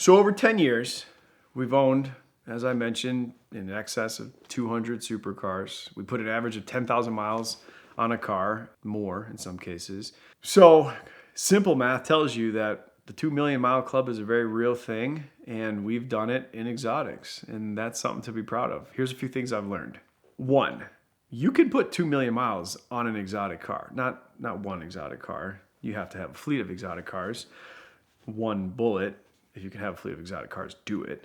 So over 10 years, we've owned, as I mentioned, in excess of 200 supercars. We put an average of 10,000 miles on a car, more in some cases. So simple math tells you that the 2 million mile club is a very real thing, and we've done it in exotics, and that's something to be proud of. Here's a few things I've learned. One, you can put 2 million miles on an exotic car, not one exotic car. You have to have a fleet of exotic cars. One bullet. If you can have a fleet of exotic cars, do it.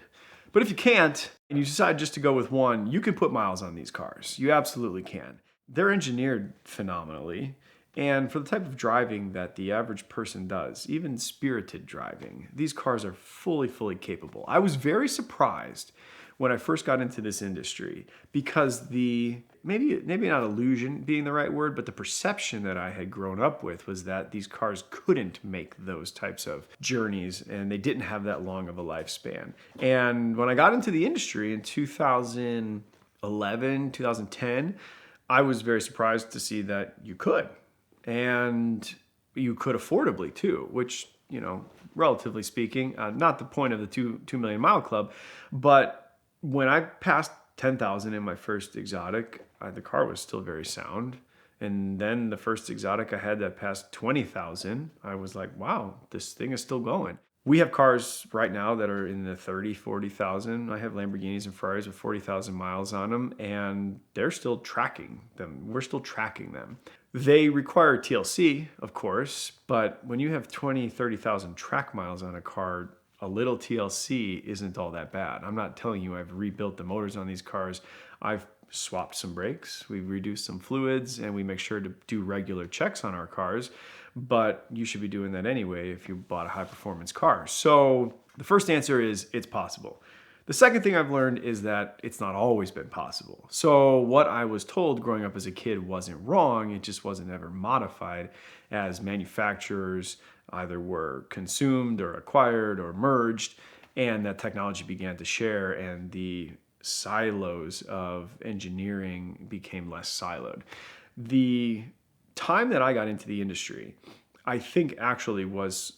But if you can't, and you decide just to go with one, you can put miles on these cars. You absolutely can. They're engineered phenomenally. And for the type of driving that the average person does, even spirited driving, these cars are fully capable. I was very surprised when I first got into this industry because maybe not illusion being the right word, but the perception that I had grown up with was that these cars couldn't make those types of journeys and they didn't have that long of a lifespan. And when I got into the industry in 2011, 2010, I was very surprised to see that you could. And you could affordably too, which, relatively speaking, not the point of the 2 million mile club, but when I passed 10,000 in my first exotic, the car was still very sound. And then the first exotic I had that passed 20,000, I was like, wow, this thing is still going. We have cars right now that are in the 30, 40,000. I have Lamborghinis and Ferraris with 40,000 miles on them, and they're still tracking them. We're still tracking them. They require TLC, of course, but when you have 20, 30,000 track miles on a car, a little TLC isn't all that bad. I'm not telling you I've rebuilt the motors on these cars. I've swapped some brakes, we've reduced some fluids, and we make sure to do regular checks on our cars. But you should be doing that anyway if you bought a high performance car. So the first answer is it's possible. The second thing I've learned is that it's not always been possible. So what I was told growing up as a kid wasn't wrong, it just wasn't ever modified as manufacturers either were consumed or acquired or merged, and that technology began to share and the silos of engineering became less siloed. The time that I got into the industry, I think actually was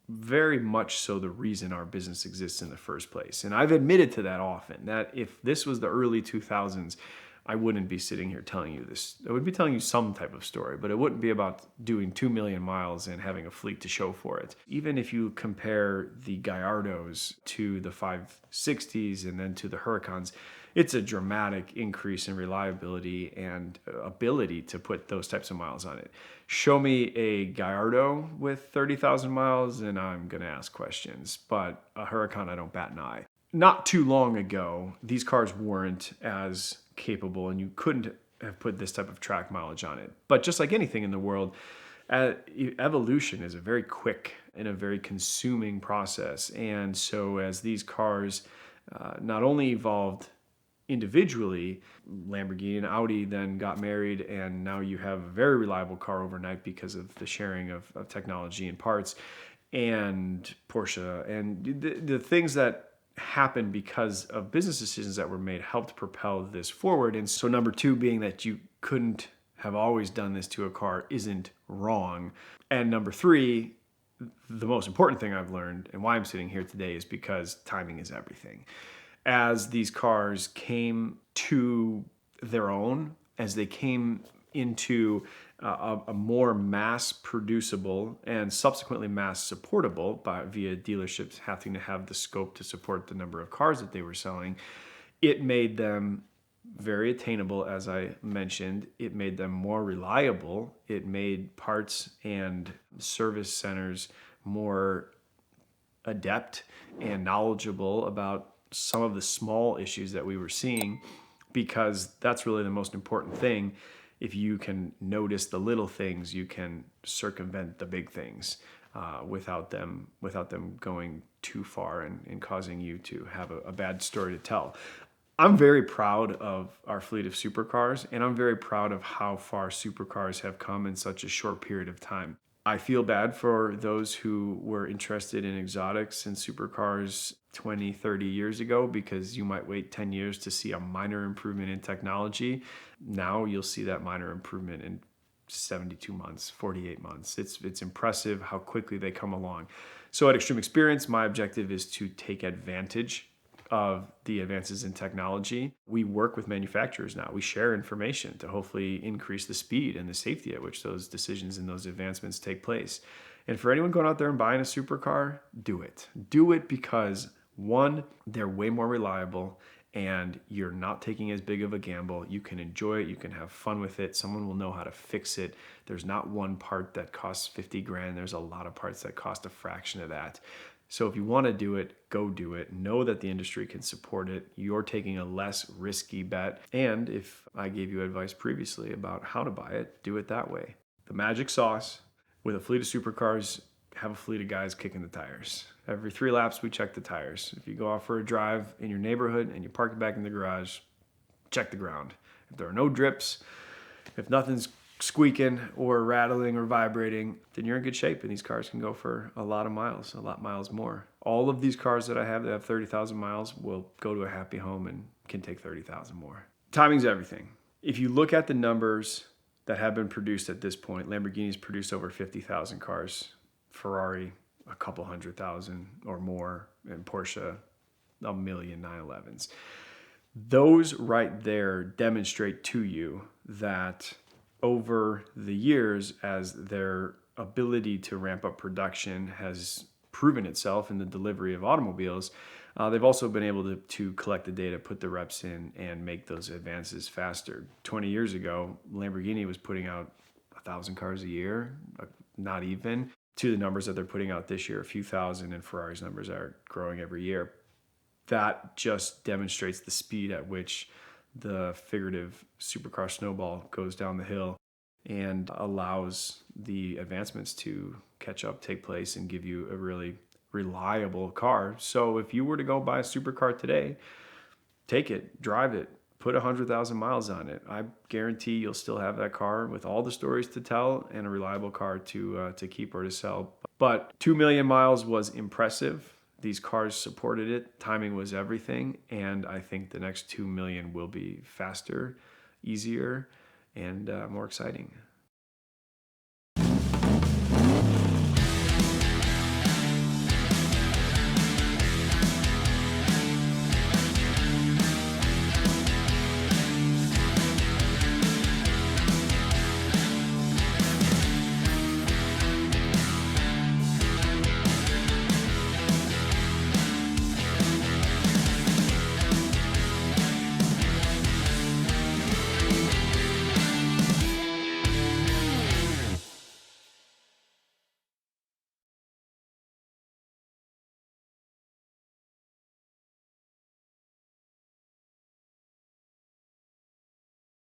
very much so the reason our business exists in the first place. And I've admitted to that often, that if this was the early 2000s, I wouldn't be sitting here telling you this. I would be telling you some type of story, but it wouldn't be about doing 2 million miles and having a fleet to show for it. Even if you compare the Gallardos to the 560s and then to the Huracans, it's a dramatic increase in reliability and ability to put those types of miles on it. Show me a Gallardo with 30,000 miles and I'm going to ask questions, but a Huracan, I don't bat an eye. Not too long ago, these cars weren't as capable and you couldn't have put this type of track mileage on it. But just like anything in the world, evolution is a very quick and a very consuming process. And so as these cars not only evolved individually, Lamborghini and Audi then got married, and now you have a very reliable car overnight because of the sharing of technology and parts, and Porsche and the things that happened because of business decisions that were made helped propel this forward. And so number two being that you couldn't have always done this to a car isn't wrong. And number three, the most important thing I've learned and why I'm sitting here today is because timing is everything. As these cars came to their own, as they came into a more mass producible and subsequently mass supportable via dealerships having to have the scope to support the number of cars that they were selling, it made them very attainable, as I mentioned. It made them more reliable. It made parts and service centers more adept and knowledgeable about some of the small issues that we were seeing, because that's really the most important thing. If you can notice the little things, you can circumvent the big things without them going too far and causing you to have a bad story to tell. I'm very proud of our fleet of supercars, and I'm very proud of how far supercars have come in such a short period of time. I feel bad for those who were interested in exotics and supercars 20, 30 years ago, because you might wait 10 years to see a minor improvement in technology. Now you'll see that minor improvement in 72 months, 48 months. It's impressive how quickly they come along. So at Extreme Experience, my objective is to take advantage of the advances in technology. We work with manufacturers now. We share information to hopefully increase the speed and the safety at which those decisions and those advancements take place. And for anyone going out there and buying a supercar, do it. Do it because, one, they're way more reliable and you're not taking as big of a gamble. You can enjoy it. You can have fun with it. Someone will know how to fix it. There's not one part that costs 50 grand. There's a lot of parts that cost a fraction of that. So if you want to do it, go do it. Know that the industry can support it. You're taking a less risky bet. And if I gave you advice previously about how to buy it, do it that way. The magic sauce with a fleet of supercars, have a fleet of guys kicking the tires. Every 3 laps, we check the tires. If you go out for a drive in your neighborhood and you park it back in the garage, check the ground. If there are no drips, if nothing's squeaking or rattling or vibrating, then you're in good shape, and these cars can go for a lot of miles, a lot miles more. All of these cars that I have that have 30,000 miles will go to a happy home and can take 30,000 more. Timing's everything. If you look at the numbers that have been produced at this point, Lamborghini's produced over 50,000 cars, Ferrari a couple 100,000 or more, and Porsche 1 million 911s. Those right there demonstrate to you that over the years, as their ability to ramp up production has proven itself in the delivery of automobiles, they've also been able to collect the data, put the reps in, and make those advances faster. 20 years ago, Lamborghini was putting out 1,000 cars a year, not even, to the numbers that they're putting out this year, a few thousand, and Ferrari's numbers are growing every year. That just demonstrates the speed at which the figurative supercar snowball goes down the hill and allows the advancements to catch up, take place, and give you a really reliable car. So if you were to go buy a supercar today, take it, drive it, put 100,000 miles on it. I guarantee you'll still have that car with all the stories to tell and a reliable car to keep or to sell. But 2 million miles was impressive. These cars supported it. Timing was everything. And I think the next 2 million will be faster, easier, and more exciting.